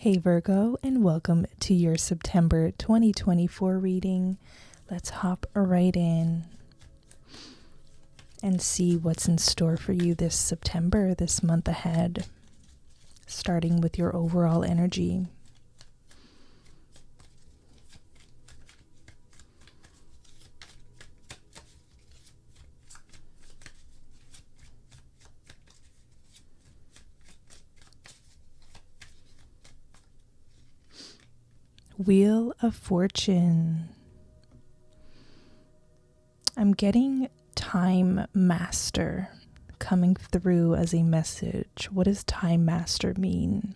Hey Virgo, and welcome to your September 2024 reading. Let's hop right in and see what's in store for you this September, this month ahead, starting with your overall energy. Wheel of Fortune. I'm getting Time Master coming through as a message. What does Time Master mean?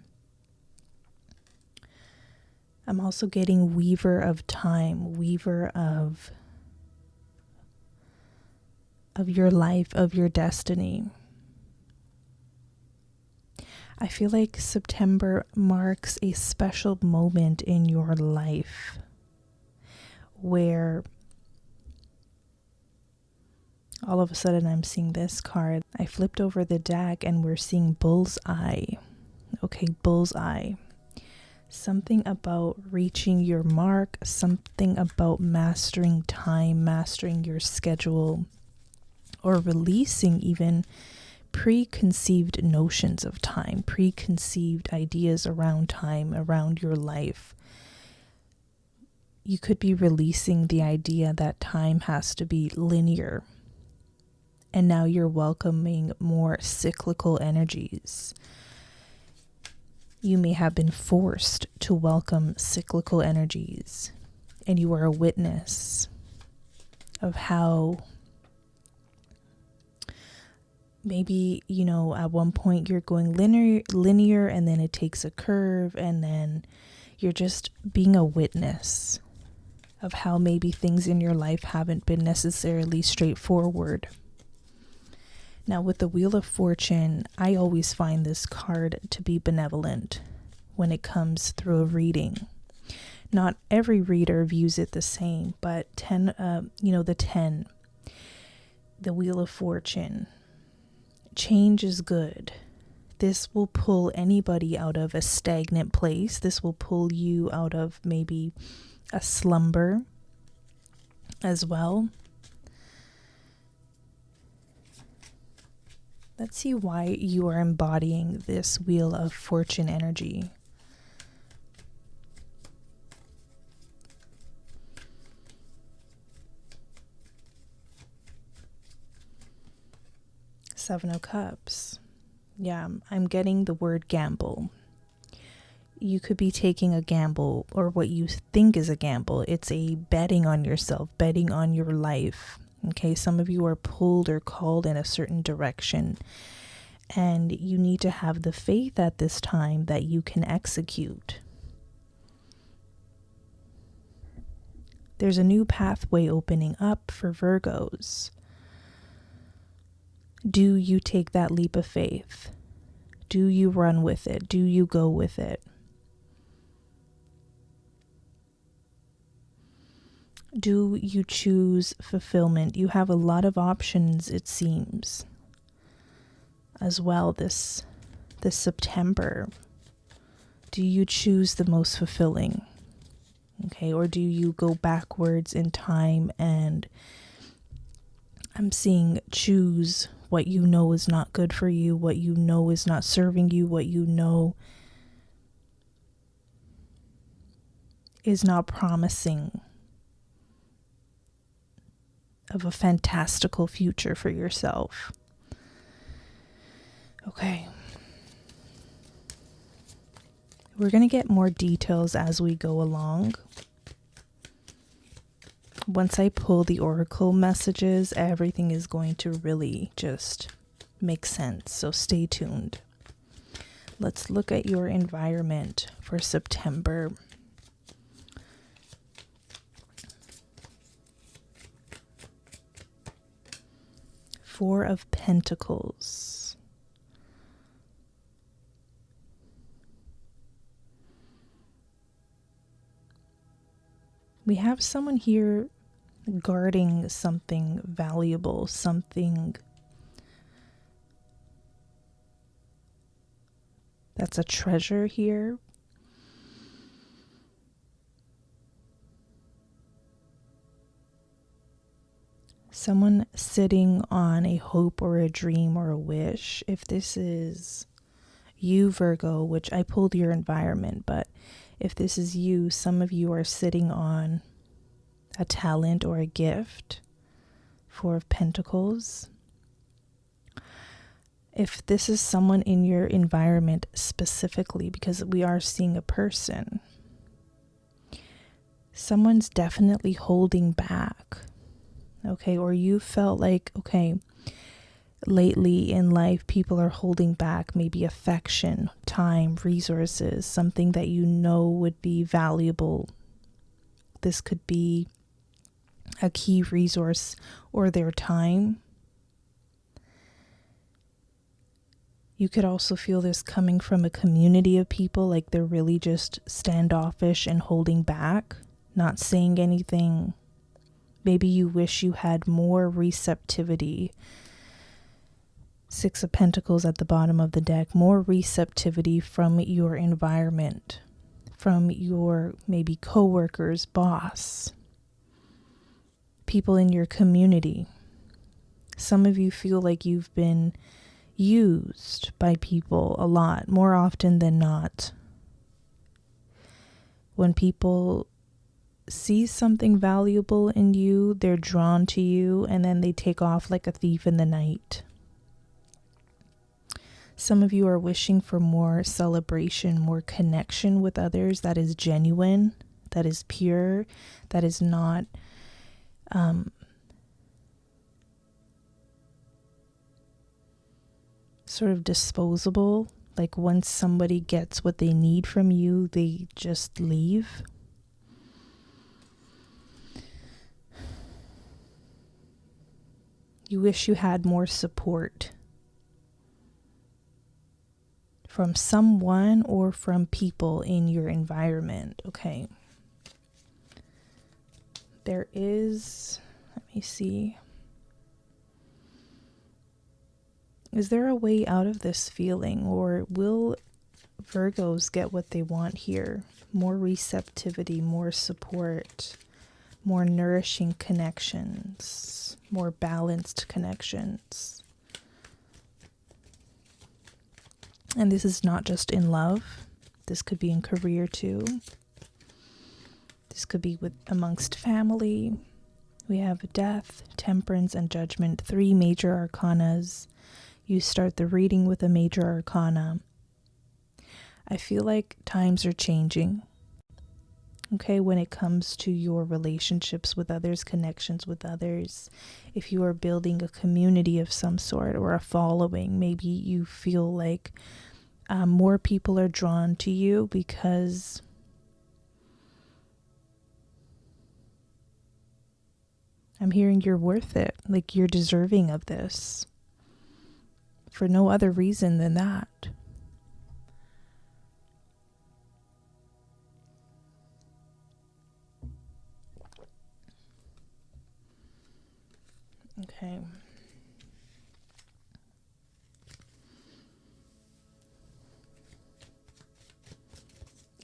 I'm also getting Weaver of Time, Weaver of your life, of your destiny. I feel like September marks a special moment in your life where all of a sudden I'm seeing this card. I flipped over the deck and we're seeing Bullseye. Okay, Bullseye. Something about reaching your mark, something about mastering time, mastering your schedule, or releasing even preconceived notions of time, preconceived ideas around time, around your life. You could be releasing the idea that time has to be linear. And now you're welcoming more cyclical energies. You may have been forced to welcome cyclical energies, and you are a witness of how maybe, at one point you're going linear and then it takes a curve, and then you're just being a witness of how maybe things in your life haven't been necessarily straightforward. Now, with the Wheel of Fortune, I always find this card to be benevolent when it comes through a reading. Not every reader views it the same, but the 10, the Wheel of Fortune. Change is good. This will pull anybody out of a stagnant place. This will pull you out of maybe a slumber as well. Let's see why you are embodying this Wheel of Fortune energy. Seven of Cups. Yeah, I'm getting the word gamble. You could be taking a gamble, or what you think is a gamble. It's a betting on yourself, betting on your life. Okay, some of you are pulled or called in a certain direction, and you need to have the faith at this time that you can execute. There's a new pathway opening up for Virgos. Do you take that leap of faith? Do you run with it? Do you go with it? Do you choose fulfillment? You have a lot of options, it seems, as well this September. Do you choose the most fulfilling? Okay, or do you go backwards in time, and I'm seeing choose what you know is not good for you, what you know is not serving you, what you know is not promising of a fantastical future for yourself. Okay. We're going to get more details as we go along. Once I pull the oracle messages, everything is going to really just make sense. So stay tuned. Let's look at your environment for September. Four of Pentacles. We have someone here guarding something valuable, something that's a treasure here. Someone sitting on a hope or a dream or a wish. If this is you, Virgo, which I pulled your environment, but if this is you, some of you are sitting on a talent or a gift. Four of Pentacles. If this is someone in your environment specifically, because we are seeing a person, someone's definitely holding back. Okay, or you felt like, okay, lately in life, people are holding back maybe affection, time, resources, something that you know would be valuable. This could be a key resource or their time. You could also feel this coming from a community of people, like they're really just standoffish and holding back, not saying anything. Maybe you wish you had more receptivity. Six of Pentacles at the bottom of the deck. More receptivity from your environment, from your maybe coworkers, boss, people in your community. Some of you feel like you've been used by people a lot, more often than not. When people see something valuable in you, they're drawn to you, and then they take off like a thief in the night. Some of you are wishing for more celebration, more connection with others that is genuine, that is pure, that is not sort of disposable. Like once somebody gets what they need from you, they just leave. You wish you had more support from someone or from people in your environment. Okay. There is, let me see. Is there a way out of this feeling, or will Virgos get what they want here? More receptivity, more support, more nourishing connections, more balanced connections. And this is not just in love. This could be in career too. This could be with amongst family. We have death, temperance, and judgment. Three major arcanas. You start the reading with a major arcana. I feel like times are changing. Okay, when it comes to your relationships with others, connections with others, if you are building a community of some sort or a following, maybe you feel like more people are drawn to you because I'm hearing you're worth it, like you're deserving of this for no other reason than that. Okay.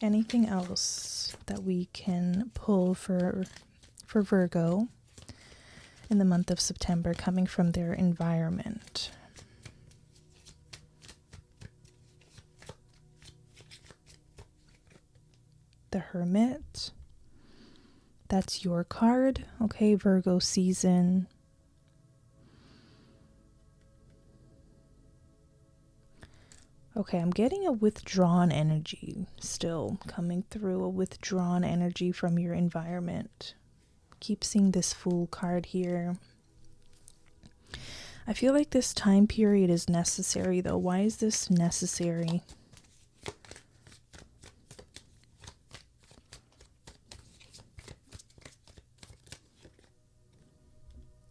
Anything else that we can pull for Virgo in the month of September coming from their environment? The Hermit. That's your card. Okay, Virgo season. Okay, I'm getting a withdrawn energy still coming through, a withdrawn energy from your environment. Keep seeing this Fool card here. I feel like this time period is necessary though. Why is this necessary?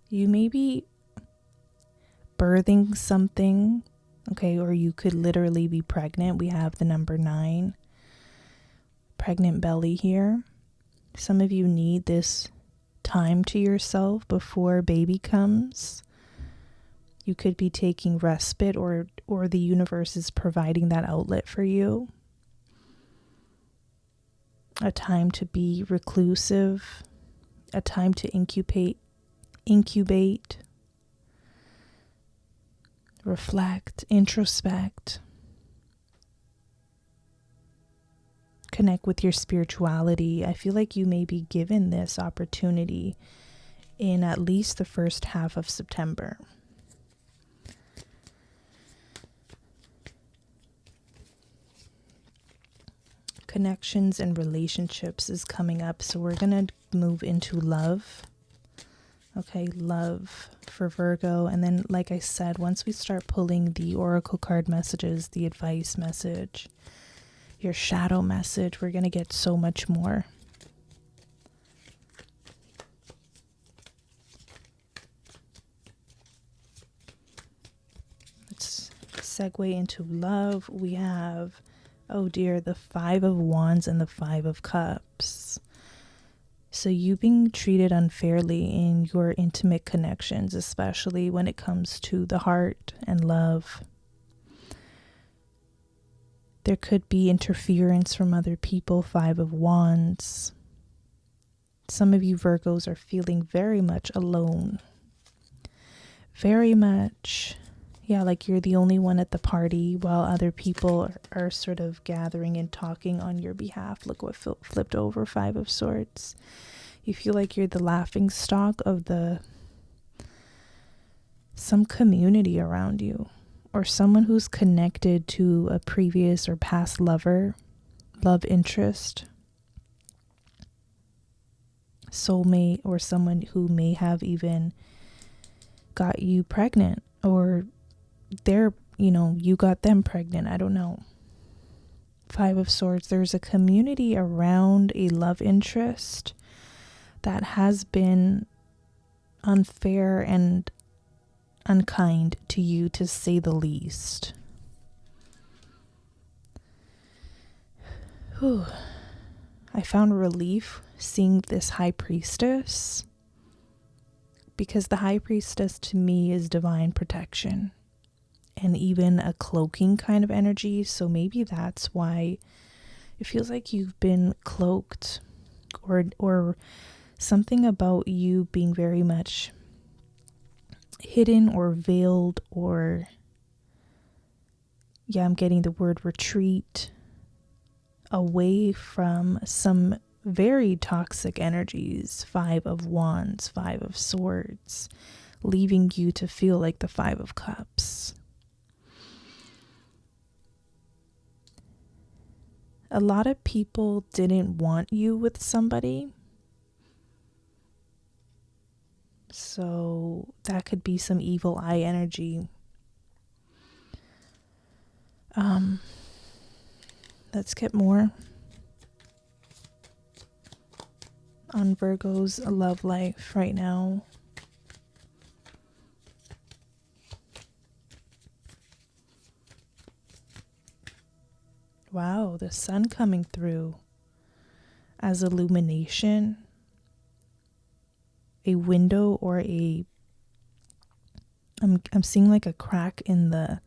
You may be birthing something. Okay, or you could literally be pregnant. We have the number 9. Pregnant belly here. Some of you need this time to yourself before baby comes. You could be taking respite, or the universe is providing that outlet for you. A time to be reclusive. A time to incubate incubate, reflect, introspect, connect with your spirituality. I feel like you may be given this opportunity in at least the first half of September. Connections and relationships is coming up, so we're going to move into love. Okay, love for Virgo. And then, like I said, once we start pulling the oracle card messages, the advice message, your shadow message, we're going to get so much more. Let's segue into love. We have, oh dear, the Five of Wands and the Five of Cups. So you being treated unfairly in your intimate connections, especially when it comes to the heart and love. There could be interference from other people, Five of Wands. Some of you Virgos are feeling very much alone. Very much, yeah, like you're the only one at the party while other people are sort of gathering and talking on your behalf. Look what flipped over, Five of Swords. You feel like you're the laughing stock of some community around you, or someone who's connected to a previous or past lover, love interest, soulmate, or someone who may have even got you pregnant, or you got them pregnant. I don't know. Five of Swords. There's a community around a love interest that has been unfair and unkind to you, to say the least. Whew. I found relief seeing this High Priestess, because the High Priestess to me is divine protection and even a cloaking kind of energy. So maybe that's why it feels like you've been cloaked, or something about you being very much hidden or veiled, or I'm getting the word retreat, away from some very toxic energies. Five of Wands, Five of Swords, leaving you to feel like the Five of Cups. A lot of people didn't want you with somebody. So that could be some evil eye energy. Let's get more on Virgo's love life right now. Wow, the sun coming through as illumination. A window, or I'm seeing like a crack in the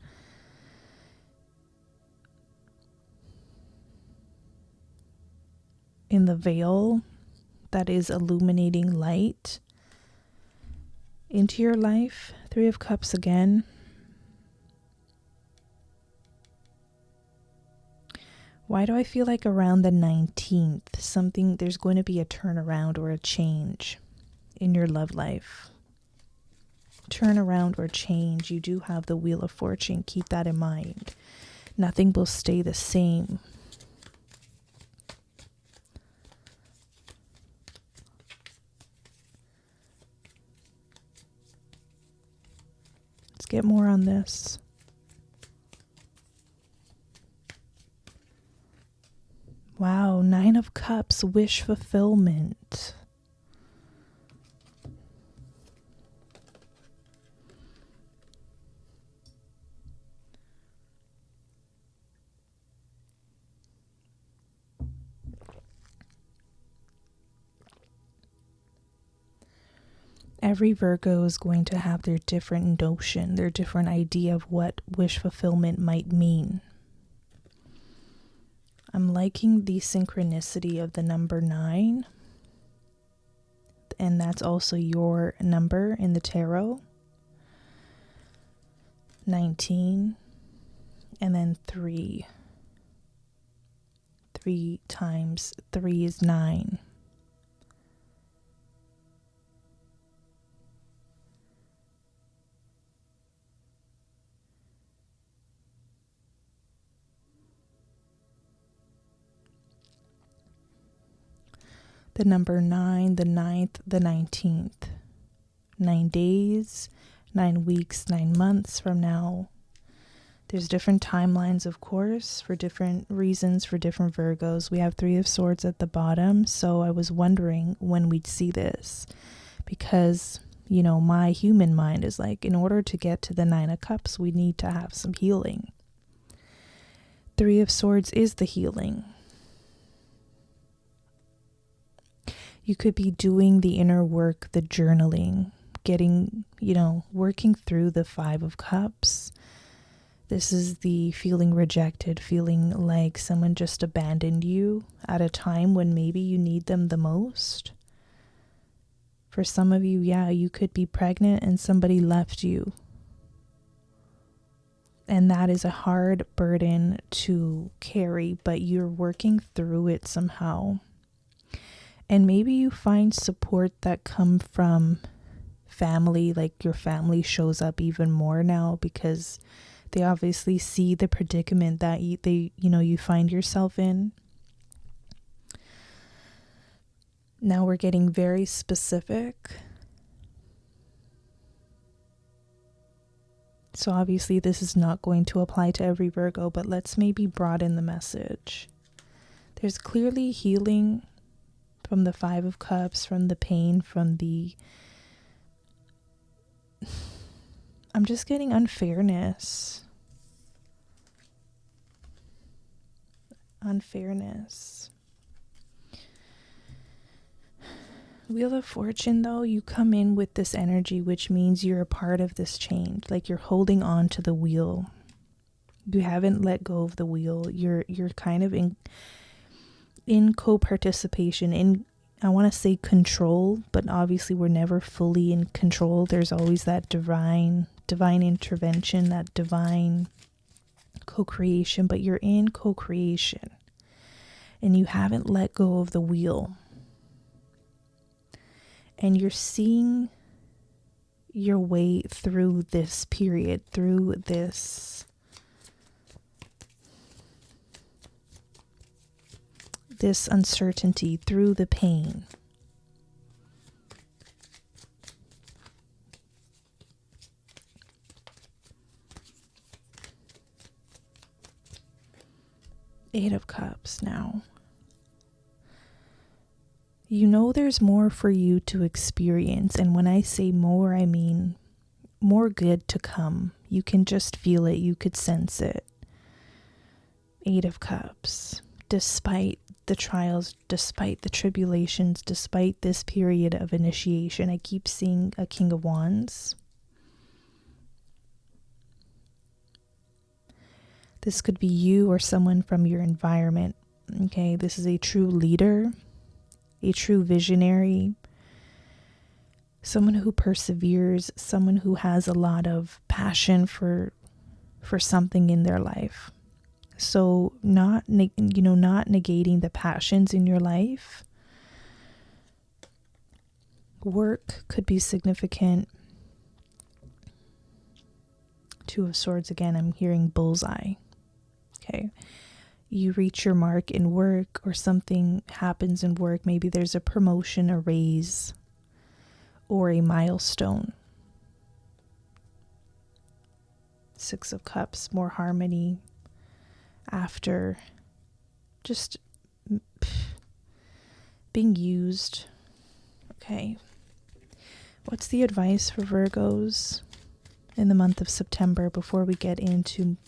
veil that is illuminating light into your life. Three of Cups again. Why do I feel like around the 19th, there's going to be a turnaround or a change in your love life? Turnaround or change. You do have the Wheel of Fortune. Keep that in mind. Nothing will stay the same. Let's get more on this. Wow, Nine of Cups, wish fulfillment. Every Virgo is going to have their different notion, their different idea of what wish fulfillment might mean. I'm liking the synchronicity of the number 9 and that's also your number in the tarot. 19, and then 3. 3 times 3 is 9. The number 9, the 9th, the 19th. 9 days, 9 weeks, 9 months from now. There's different timelines, of course, for different reasons for different Virgos. We have 3 of Swords at the bottom, so I was wondering when we'd see this. Because, you know, my human mind is like, in order to get to the 9 of Cups, we need to have some healing. 3 of Swords is the healing. You could be doing the inner work, the journaling, getting, you know, working through the 5 of Cups. This is the feeling rejected, feeling like someone just abandoned you at a time when maybe you need them the most. For some of you, yeah, you could be pregnant and somebody left you. And that is a hard burden to carry, but you're working through it somehow. And maybe you find support that come from family, like your family shows up even more now because they obviously see the predicament that you find yourself in. Now we're getting very specific. So obviously this is not going to apply to every Virgo, but let's maybe broaden the message. There's clearly healing from the 5 of Cups, from the pain, from the... I'm just getting unfairness. Unfairness. Wheel of Fortune, though, you come in with this energy, which means you're a part of this change. Like you're holding on to the wheel. You haven't let go of the wheel. You're kind of in co-participation, in, I want to say control, but obviously we're never fully in control. There's always that divine intervention, that divine co-creation, but you're in co-creation and you haven't let go of the wheel. And you're seeing your way through this period, through this uncertainty, through the pain. Eight of Cups now. You know there's more for you to experience, and when I say more, I mean more good to come. You can just feel it, you could sense it. Eight of Cups. Despite the trials, despite the tribulations, despite this period of initiation, I keep seeing a King of Wands. This could be you or someone from your environment. Okay, this is a true leader, a true visionary, someone who perseveres, someone who has a lot of passion for something in their life. So not negating the passions in your life. Work could be significant. Two of Swords again, I'm hearing bullseye. Okay. You reach your mark in work or something happens in work. Maybe there's a promotion, a raise, or a milestone. Six of Cups, more harmony after just being used. Okay. What's the advice for Virgos in the month of September before we get into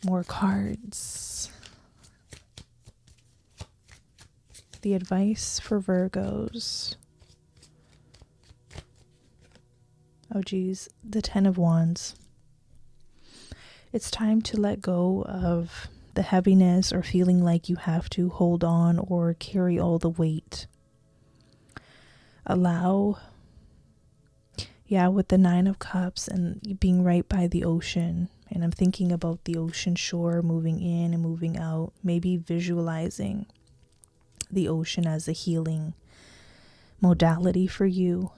more cards? The advice for Virgos. Oh geez, the Ten of Wands. It's time to let go of the heaviness or feeling like you have to hold on or carry all the weight. allow, yeah, with the Nine of Cups and being right by the ocean. And I'm thinking about the ocean shore, moving in and moving out, maybe visualizing the ocean as a healing modality for you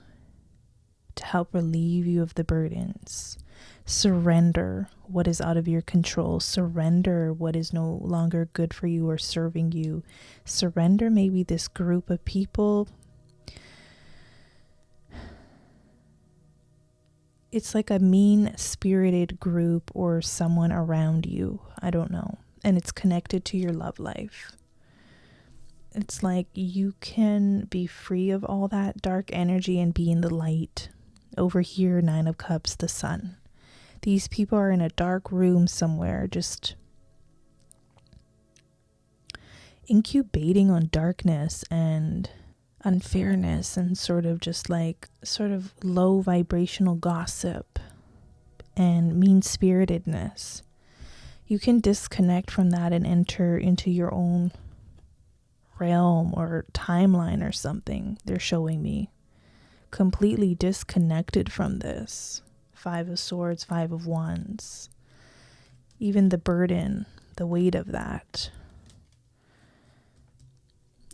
to help relieve you of the burdens. Surrender what is out of your control. Surrender what is no longer good for you or serving you. Surrender maybe this group of people. It's like a mean-spirited group or someone around you. I don't know. And it's connected to your love life. It's like you can be free of all that dark energy and be in the light. Over here, Nine of Cups, the sun. These people are in a dark room somewhere, just incubating on darkness and unfairness and sort of low vibrational gossip and mean-spiritedness. You can disconnect from that and enter into your own realm or timeline or something. They're showing me completely disconnected from this. Five of Swords, Five of Wands. Even the burden, the weight of that.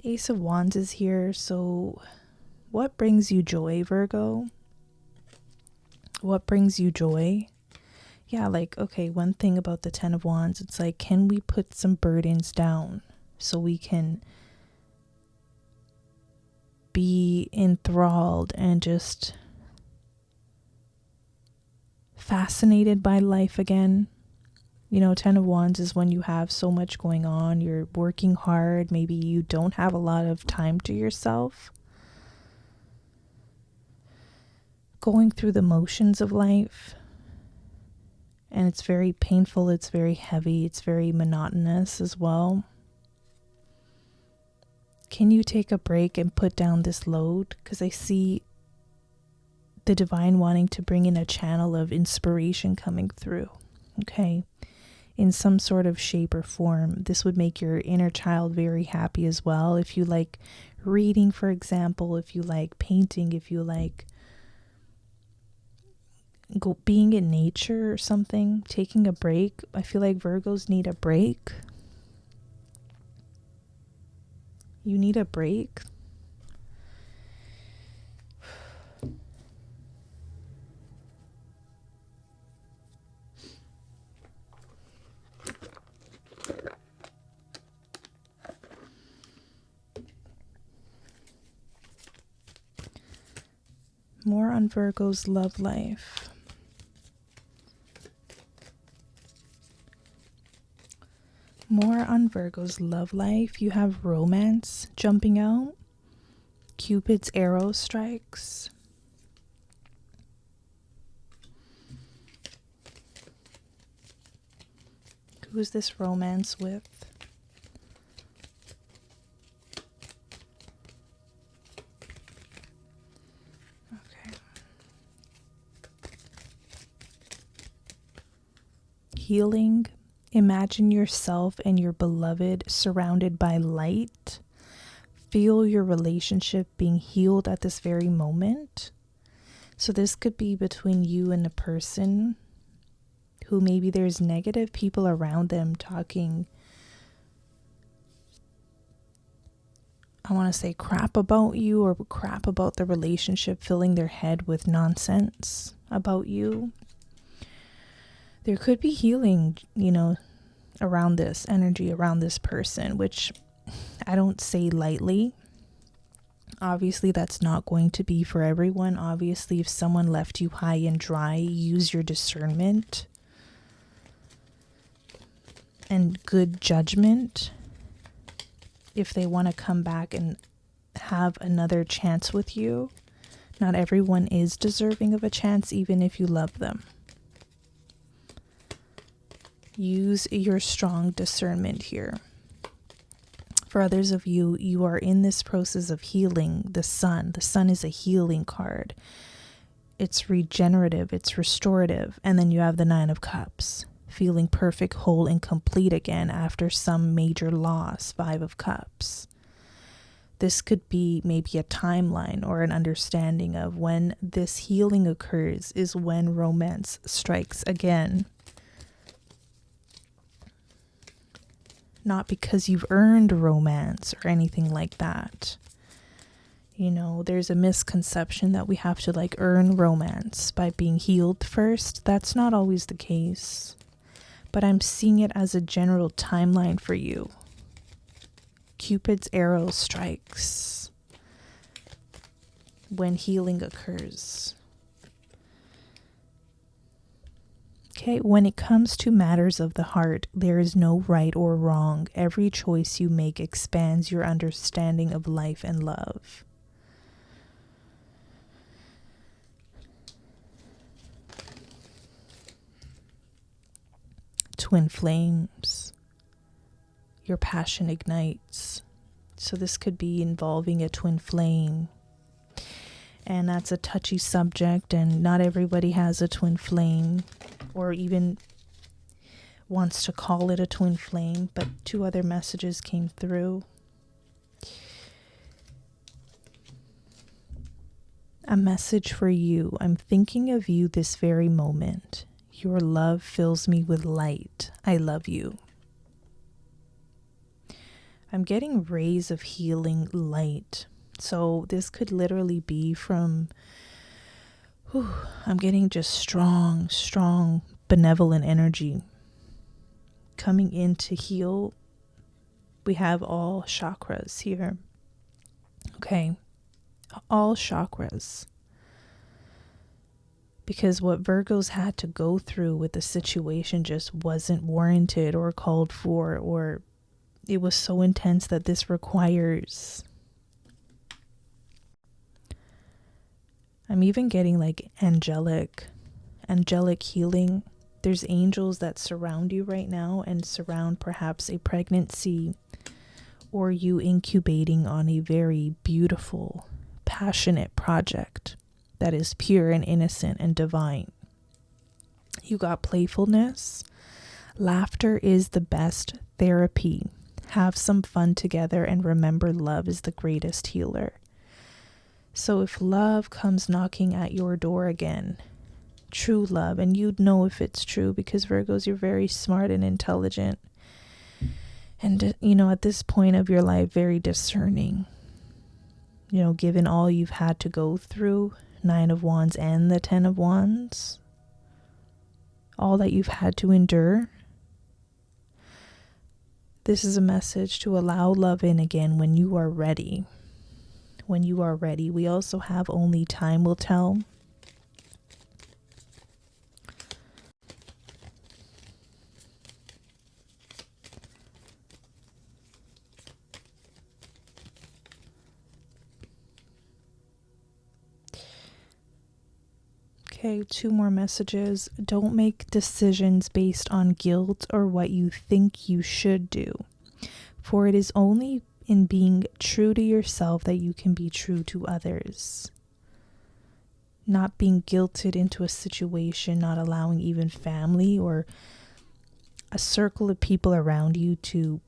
Ace of Wands is here. So what brings you joy, Virgo? What brings you joy? Yeah, like, okay, one thing about the Ten of Wands, it's like, can we put some burdens down so we can be enthralled and just fascinated by life again? You know, Ten of Wands is when you have so much going on, you're working hard, maybe you don't have a lot of time to yourself. Going through the motions of life. And it's very painful, it's very heavy, it's very monotonous as well. Can you take a break and put down this load? Because I see the divine wanting to bring in a channel of inspiration coming through. Okay. In some sort of shape or form. This would make your inner child very happy as well. If you like reading, for example, if you like painting, if you like being in nature or something, taking a break. I feel like Virgos need a break. You need a break. More on Virgo's love life. More on Virgo's love life. You have romance jumping out. Cupid's arrow strikes. Who is this romance with? Healing. Imagine yourself and your beloved surrounded by light. Feel your relationship being healed at this very moment. So this could be between you and a person who maybe there's negative people around them talking, I want to say crap about you or crap about the relationship, filling their head with nonsense about you. There could be healing, you know, around this energy, around this person, which I don't say lightly. Obviously, that's not going to be for everyone. Obviously, if someone left you high and dry, use your discernment and good judgment. If they want to come back and have another chance with you, not everyone is deserving of a chance, even if you love them. Use your strong discernment here. For others of you, you are in this process of healing. The sun is a healing card. It's regenerative, it's restorative. And then you have the Nine of Cups, feeling perfect, whole, and complete again after some major loss. Five of Cups. This could be maybe a timeline or an understanding of when this healing occurs is when romance strikes again. Not because you've earned romance or anything like that. You know, there's a misconception that we have to like earn romance by being healed first. That's not always the case. But I'm seeing it as a general timeline for you. Cupid's arrow strikes when healing occurs. Okay, when it comes to matters of the heart, there is no right or wrong. Every choice you make expands your understanding of life and love. Twin flames. Your passion ignites. So this could be involving a twin flame. And that's a touchy subject, and not everybody has a twin flame or even wants to call it a twin flame, but 2 other messages came through. A message for you. I'm thinking of you this very moment. Your love fills me with light. I love you. I'm getting rays of healing light. So this could literally be from, I'm getting just strong, benevolent energy coming in to heal. We have all chakras here. Okay. All chakras. Because what Virgos had to go through with the situation just wasn't warranted or called for, or it was so intense that this requires. I'm even getting like angelic healing. There's angels that surround you right now and surround perhaps a pregnancy or you incubating on a very beautiful, passionate project that is pure and innocent and divine. You got playfulness. Laughter is the best therapy. Have some fun together and remember love is the greatest healer. So if love comes knocking at your door again, true love, and you'd know if it's true because Virgos, you're very smart and intelligent. And, you know, at this point of your life, very discerning. You know, given all you've had to go through, 9 of Wands and the 10 of Wands, all that you've had to endure. This is a message to allow love in again when you are ready. When you are ready. We also have only time will tell. Okay, 2 more messages. Don't make decisions based on guilt or what you think you should do, for it is only in being true to yourself that you can be true to others. Not being guilted into a situation, not allowing even family or a circle of people around you to,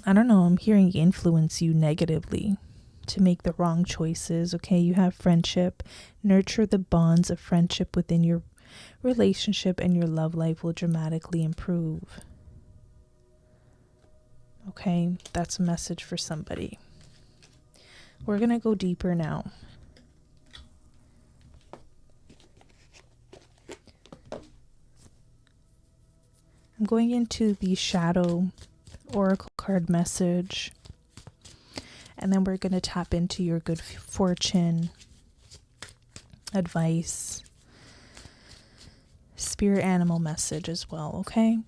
I don't know, I'm hearing influence you negatively to make the wrong choices. Okay, you have friendship. Nurture the bonds of friendship within your relationship and your love life will dramatically improve. Okay, that's a message for somebody. We're going to go deeper now. I'm going into the shadow oracle card message. And then we're going to tap into your good fortune, advice, spirit animal message as well, okay?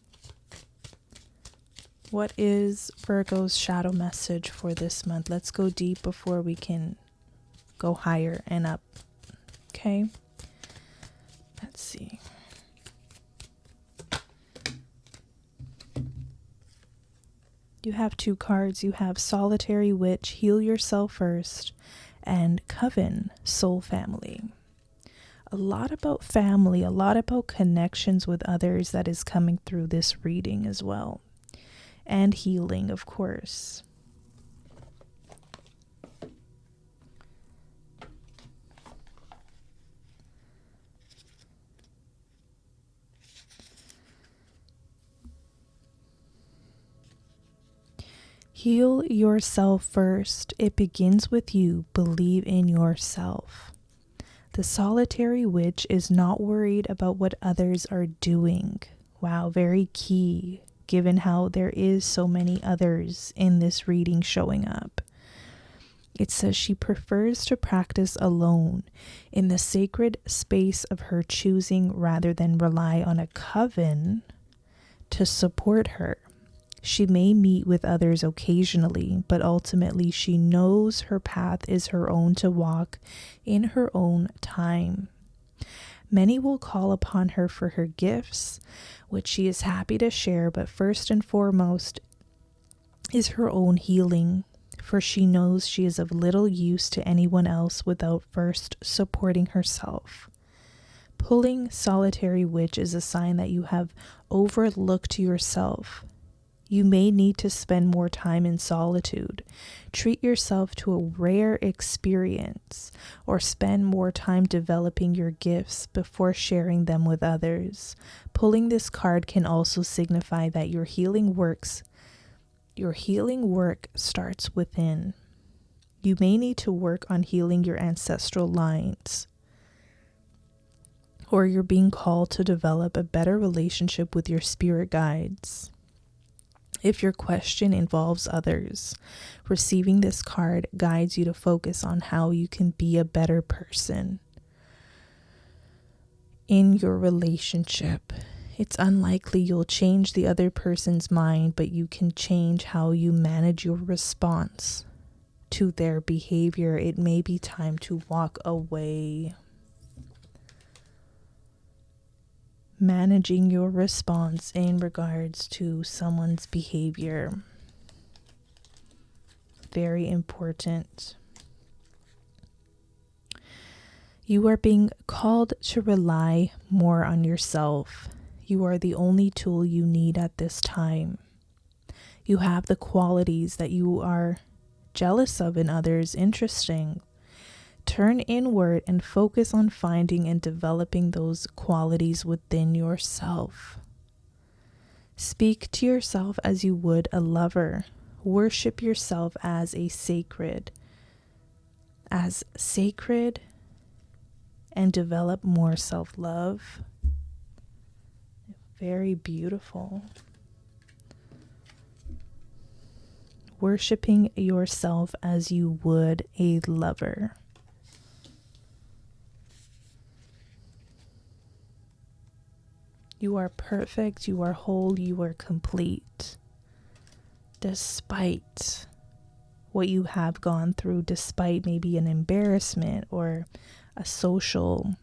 What is Virgo's shadow message for this month? Let's go deep before we can go higher and up, okay? Let's see. You have 2 cards. You have Solitary Witch, Heal Yourself First, and Coven, Soul Family. A lot about family, a lot about connections with others that is coming through this reading as well. And healing, of course. Heal yourself first. It begins with you. Believe in yourself. The solitary witch is not worried about what others are doing. Wow, very key, given how there is so many others in this reading showing up. It says she prefers to practice alone in the sacred space of her choosing rather than rely on a coven to support her. She may meet with others occasionally, but ultimately she knows her path is her own to walk in her own time. Many will call upon her for her gifts, which she is happy to share, but first and foremost is her own healing, for she knows she is of little use to anyone else without first supporting herself. Pulling solitary witch is a sign that you have overlooked yourself. You may need to spend more time in solitude. Treat yourself to a rare experience, or spend more time developing your gifts before sharing them with others. Pulling this card can also signify that your healing work starts within. You may need to work on healing your ancestral lines, or you're being called to develop a better relationship with your spirit guides. If your question involves others, receiving this card guides you to focus on how you can be a better person in your relationship. It's unlikely you'll change the other person's mind, but you can change how you manage your response to their behavior. It may be time to walk away. Managing your response in regards to someone's behavior. Very important. You are being called to rely more on yourself. You are the only tool you need at this time. You have the qualities that you are jealous of in others. Interesting. Turn inward and focus on finding and developing those qualities within yourself. Speak to yourself as you would a lover. Worship yourself as sacred, and develop more self-love. Very beautiful. Worshipping yourself as you would a lover. You are perfect, you are whole, you are complete. Despite what you have gone through, despite maybe an embarrassment or a social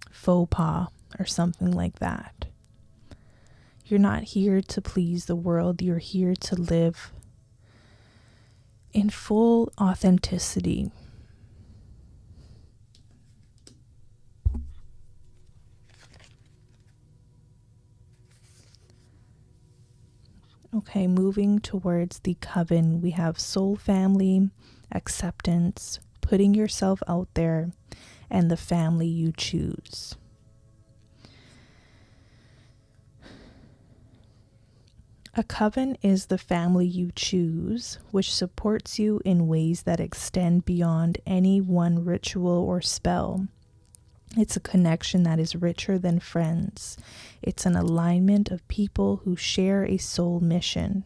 faux pas or something like that. You're not here to please the world, you're here to live in full authenticity. Okay, moving towards the coven, we have soul family, acceptance, putting yourself out there, and the family you choose. A coven is the family you choose, which supports you in ways that extend beyond any one ritual or spell. It's a connection that is richer than friends. It's an alignment of people who share a soul mission,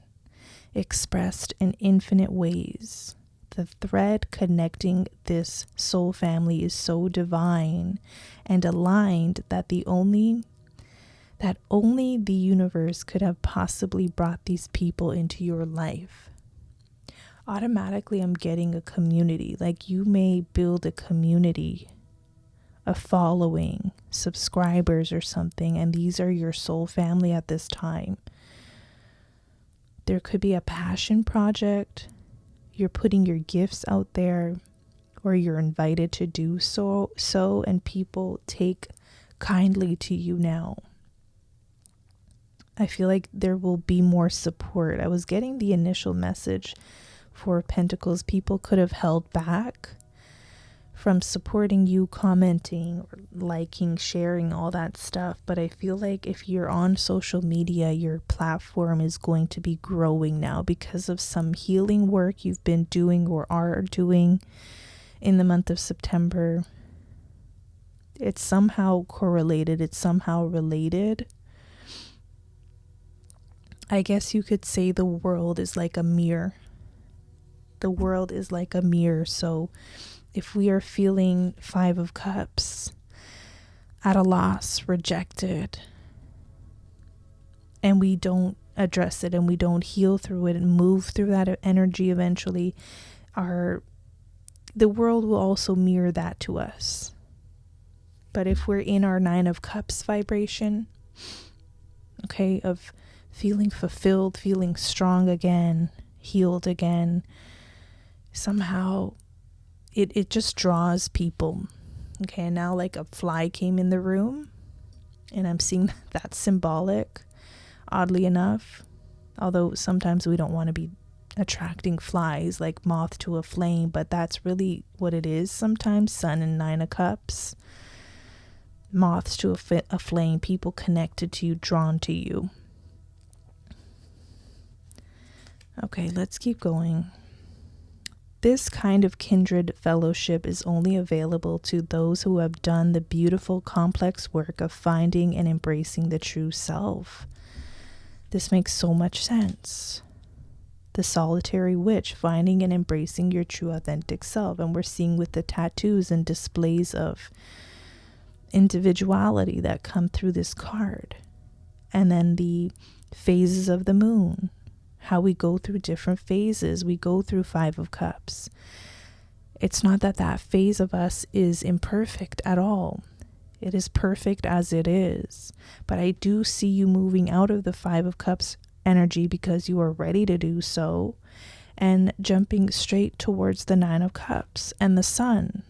expressed in infinite ways. The thread connecting this soul family is so divine and aligned that only the universe could have possibly brought these people into your life. Automatically, I'm getting a community. Like, you may build a community, a following, subscribers or something, and these are your soul family at this time. There could be a passion project. You're putting your gifts out there, or you're invited to do so, and people take kindly to you now. I feel like there will be more support. I was getting the initial message for Pentacles. People could have held back from supporting you, commenting, or liking, sharing, all that stuff. But I feel like if you're on social media, your platform is going to be growing now because of some healing work you've been doing or are doing in the month of September. It's somehow correlated. It's somehow related. I guess you could say the world is like a mirror. The world is like a mirror. So if we are feeling 5 of Cups, at a loss, rejected, and we don't address it and we don't heal through it and move through that energy, eventually the world will also mirror that to us. But if we're in our 9 of Cups vibration, okay, of feeling fulfilled, feeling strong again, healed again, somehow it just draws people. Okay, and now like a fly came in the room, and I'm seeing that symbolic, oddly enough, although sometimes we don't want to be attracting flies like moth to a flame, but that's really what it is sometimes. Sun and 9 of Cups, moths to a flame, people connected to you, drawn to you. Okay, let's keep going. This kind of kindred fellowship is only available to those who have done the beautiful, complex work of finding and embracing the true self. This makes so much sense. The solitary witch, finding and embracing your true authentic self. And we're seeing with the tattoos and displays of individuality that come through this card. And then the phases of the moon. How we go through different phases. We go through 5 of Cups. It's not that that phase of us is imperfect at all. It is perfect as it is. But I do see you moving out of the 5 of Cups energy because you are ready to do so, and jumping straight towards the 9 of Cups and the Sun.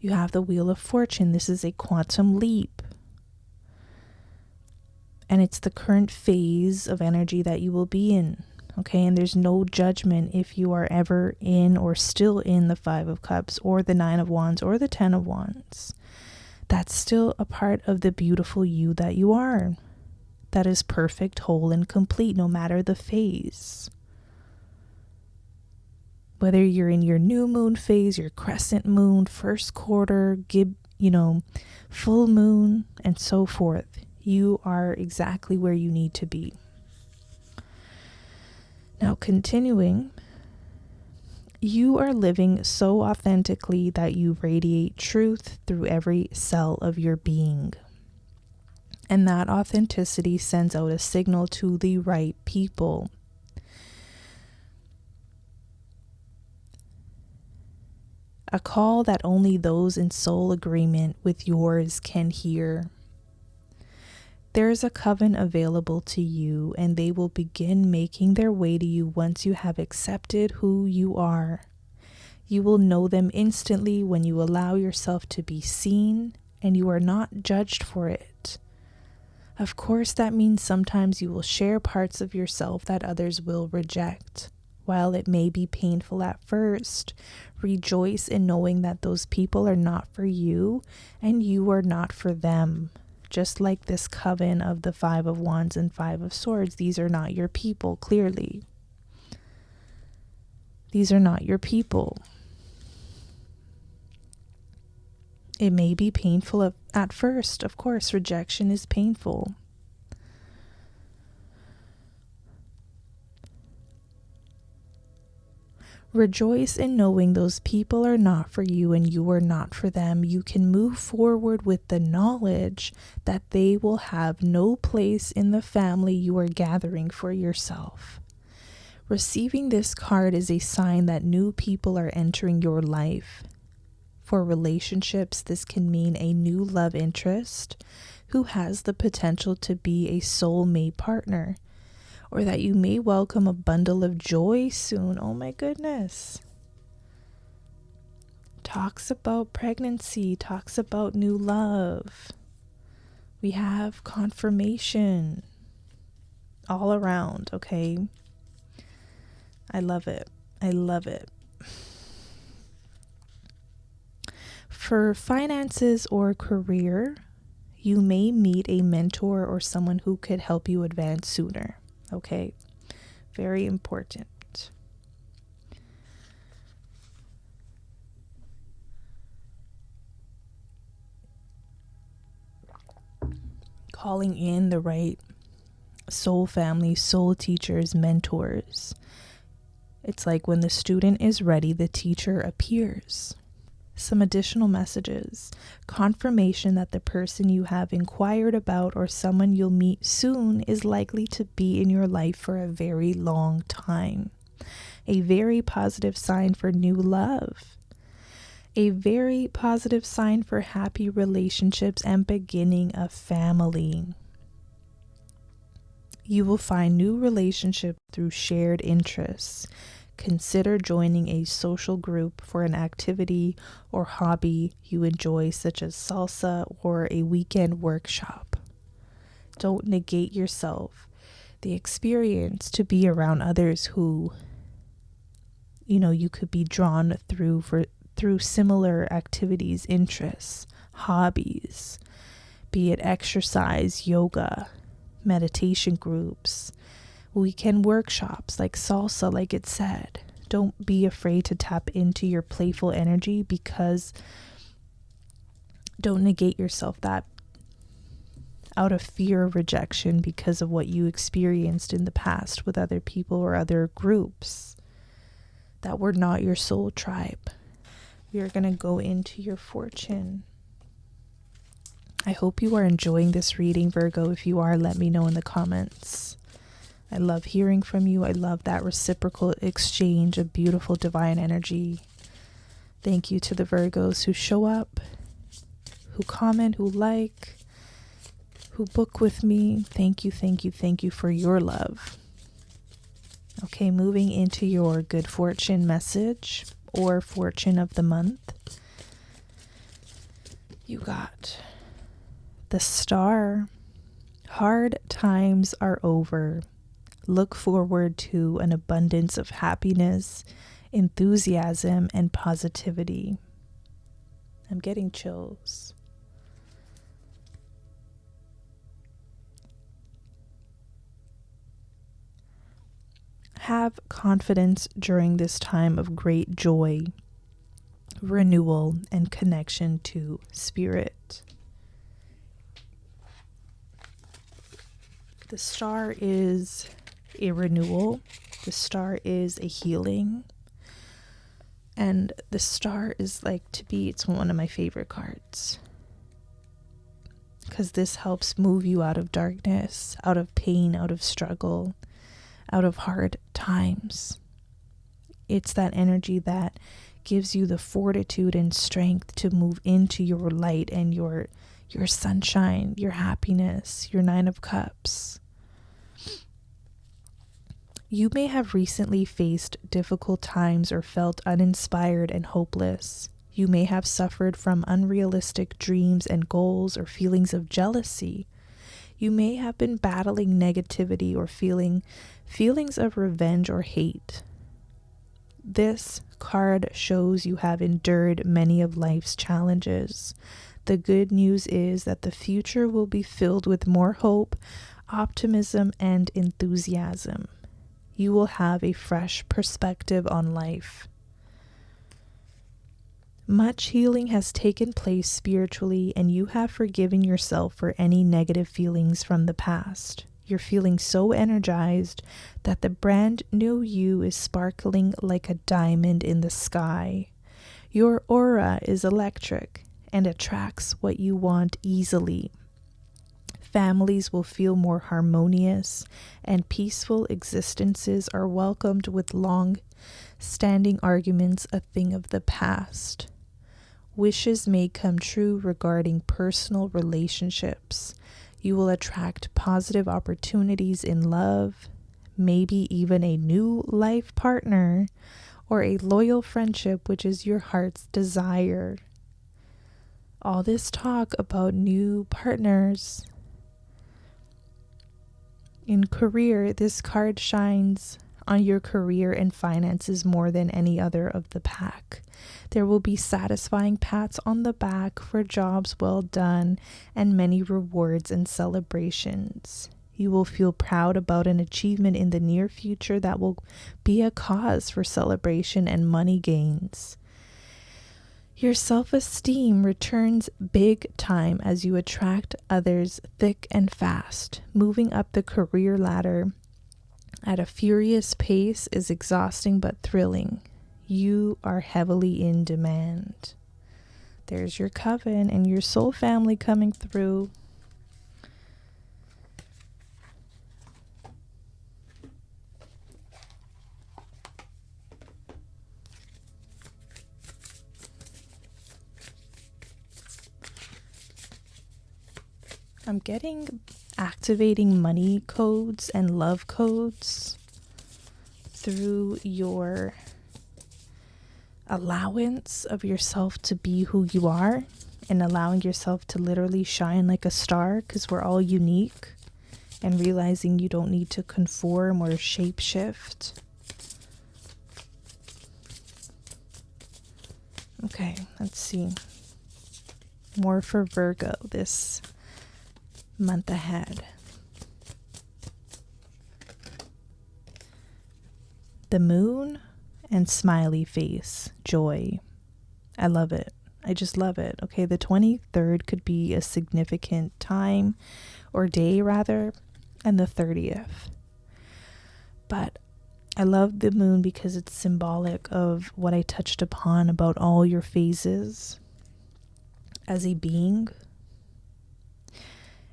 You have the Wheel of Fortune. This is a quantum leap. And it's the current phase of energy that you will be in. Okay, and there's no judgment if you are ever in or still in the 5 of Cups or the 9 of Wands or the 10 of Wands. That's still a part of the beautiful you that you are. That is perfect, whole, and complete, no matter the phase. Whether you're in your new moon phase, your crescent moon, first quarter, full moon, and so forth. You are exactly where you need to be. Now, continuing, you are living so authentically that you radiate truth through every cell of your being. And that authenticity sends out a signal to the right people. A call that only those in soul agreement with yours can hear. There is a coven available to you, and they will begin making their way to you once you have accepted who you are. You will know them instantly when you allow yourself to be seen, and you are not judged for it. Of course, that means sometimes you will share parts of yourself that others will reject. While it may be painful at first, rejoice in knowing that those people are not for you, and you are not for them. Just like this coven of the 5 of Wands and 5 of Swords, these are not your people, clearly. These are not your people. It may be painful at first. Of course, rejection is painful. Rejoice in knowing those people are not for you and you are not for them. You can move forward with the knowledge that they will have no place in the family you are gathering for yourself. Receiving this card is a sign that new people are entering your life. For relationships, this can mean a new love interest who has the potential to be a soulmate partner. Or that you may welcome a bundle of joy soon. Oh my goodness. Talks about pregnancy, talks about new love. We have confirmation all around, okay? I love it. I love it. For finances or career, you may meet a mentor or someone who could help you advance sooner. Okay, very important. Calling in the right soul family, soul teachers, mentors. It's like when the student is ready, the teacher appears. Some additional messages. Confirmation that the person you have inquired about or someone you'll meet soon is likely to be in your life for a very long time. A very positive sign for new love. A very positive sign for happy relationships and beginning a family. You will find new relationships through shared interests. Consider joining a social group for an activity or hobby you enjoy, such as salsa or a weekend workshop. Don't negate yourself. The experience to be around others who, you could be drawn through similar activities, interests, hobbies, be it exercise, yoga, meditation groups, weekend workshops like salsa, like it said. Don't be afraid to tap into your playful energy, because don't negate yourself that out of fear of rejection because of what you experienced in the past with other people or other groups that were not your soul tribe. We are going to go into your fortune. I hope you are enjoying this reading, Virgo. If you are, let me know in the comments. I love hearing from you. I love that reciprocal exchange of beautiful divine energy. Thank you to the Virgos who show up, who comment, who like, who book with me. Thank you, thank you, thank you for your love. Okay, moving into your good fortune message or fortune of the month. You got the Star. Hard times are over. Look forward to an abundance of happiness, enthusiasm, and positivity. I'm getting chills. Have confidence during this time of great joy, renewal, and connection to spirit. The Star is a renewal. The Star is a healing. And the Star is it's one of my favorite cards, because this helps move you out of darkness, out of pain, out of struggle, out of hard times. It's that energy that gives you the fortitude and strength to move into your light and your sunshine, your happiness, your Nine of Cups. You may have recently faced difficult times or felt uninspired and hopeless. You may have suffered from unrealistic dreams and goals or feelings of jealousy. You may have been battling negativity or feelings of revenge or hate. This card shows you have endured many of life's challenges. The good news is that the future will be filled with more hope, optimism, and enthusiasm. You will have a fresh perspective on life. Much healing has taken place spiritually, and you have forgiven yourself for any negative feelings from the past. You're feeling so energized that the brand new you is sparkling like a diamond in the sky. Your aura is electric and attracts what you want easily. Families will feel more harmonious, and peaceful existences are welcomed with long-standing arguments a thing of the past. Wishes may come true regarding personal relationships. You will attract positive opportunities in love, maybe even a new life partner, or a loyal friendship which is your heart's desire. All this talk about new partners. In career, this card shines on your career and finances more than any other of the pack. There will be satisfying pats on the back for jobs well done and many rewards and celebrations. You will feel proud about an achievement in the near future that will be a cause for celebration and money gains. Your self-esteem returns big time as you attract others thick and fast. Moving up the career ladder at a furious pace is exhausting but thrilling. You are heavily in demand. There's your coven and your soul family coming through. I'm getting activating money codes and love codes through your allowance of yourself to be who you are and allowing yourself to literally shine like a star, because we're all unique, and realizing you don't need to conform or shapeshift. Okay, let's see. More for Virgo this month ahead. The moon and smiley face, joy. I love it. I just love it. Okay, the 23rd could be a significant time or day rather, and the 30th. But I love the moon because it's symbolic of what I touched upon about all your phases as a being.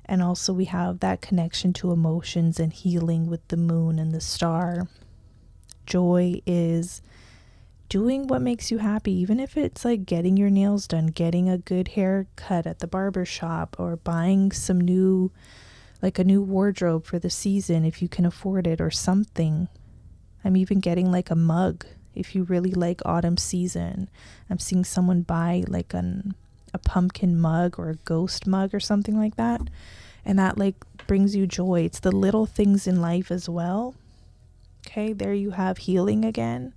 And also we have that connection to emotions and healing with the moon and the star. Joy is doing what makes you happy, even if it's like getting your nails done, getting a good haircut at the barber shop, or buying some new, like a new wardrobe for the season if you can afford it, or something. I'm even getting like a mug if you really like autumn season. I'm seeing someone buy like a pumpkin mug or a ghost mug or something like that, and that like brings you joy. It's the little things in life as well. Okay, there you have healing again.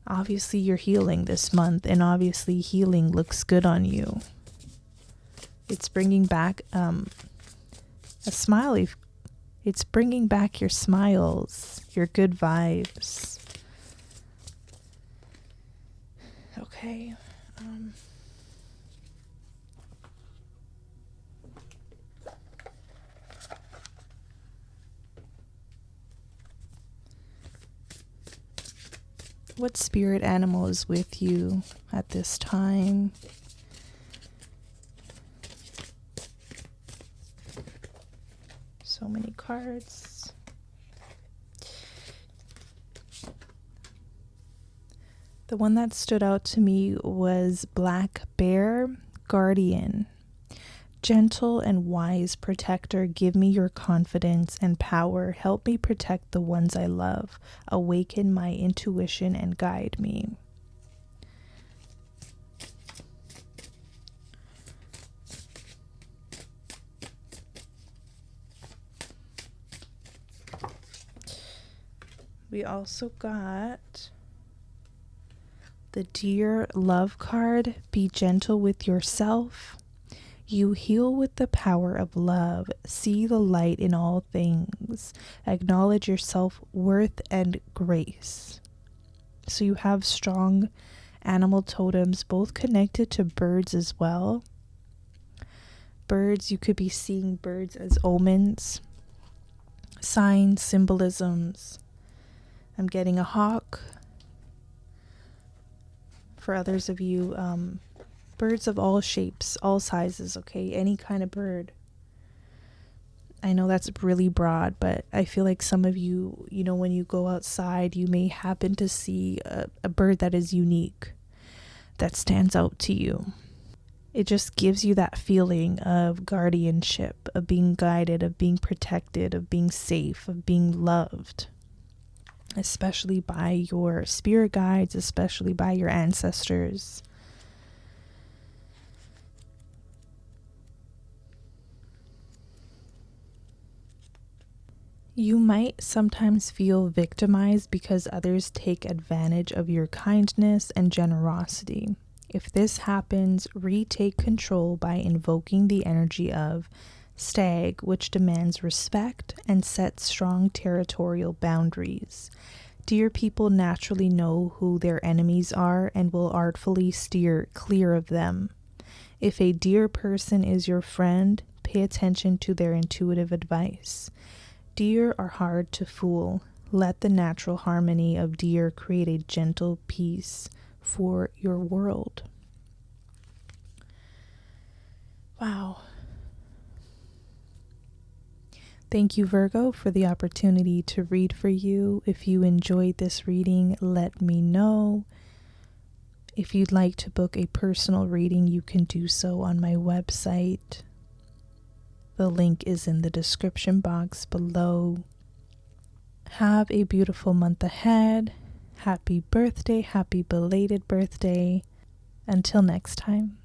Obviously you're healing this month, and obviously healing looks good on you. It's bringing back a smiley. It's bringing back your smiles, your good vibes. Okay. What spirit animal is with you at this time? So many cards. The one that stood out to me was Black Bear Guardian. Gentle and wise protector, give me your confidence and power. Help me protect the ones I love. Awaken my intuition and guide me. We also got the Dear Love card. Be gentle with yourself. You heal with the power of love. See the light in all things. Acknowledge your self-worth and grace. So you have strong animal totems, both connected to birds as well. Birds, you could be seeing birds as omens, signs, symbolisms. I'm getting a hawk. For others of you, birds of all shapes, all sizes, okay? Any kind of bird. I know that's really broad, but I feel like some of you, you know, when you go outside, you may happen to see a bird that is unique, that stands out to you. It just gives you that feeling of guardianship, of being guided, of being protected, of being safe, of being loved. Especially by your spirit guides, especially by your ancestors. You might sometimes feel victimized because others take advantage of your kindness and generosity. If this happens, retake control by invoking the energy of Stag, which demands respect and sets strong territorial boundaries. Deer people naturally know who their enemies are and will artfully steer clear of them. If a deer person is your friend, pay attention to their intuitive advice. Deer are hard to fool. Let the natural harmony of deer create a gentle peace for your world. Wow. Thank you, Virgo, for the opportunity to read for you. If you enjoyed this reading, let me know. If you'd like to book a personal reading, you can do so on my website. The link is in the description box below. Have a beautiful month ahead. Happy birthday, happy belated birthday. Until next time.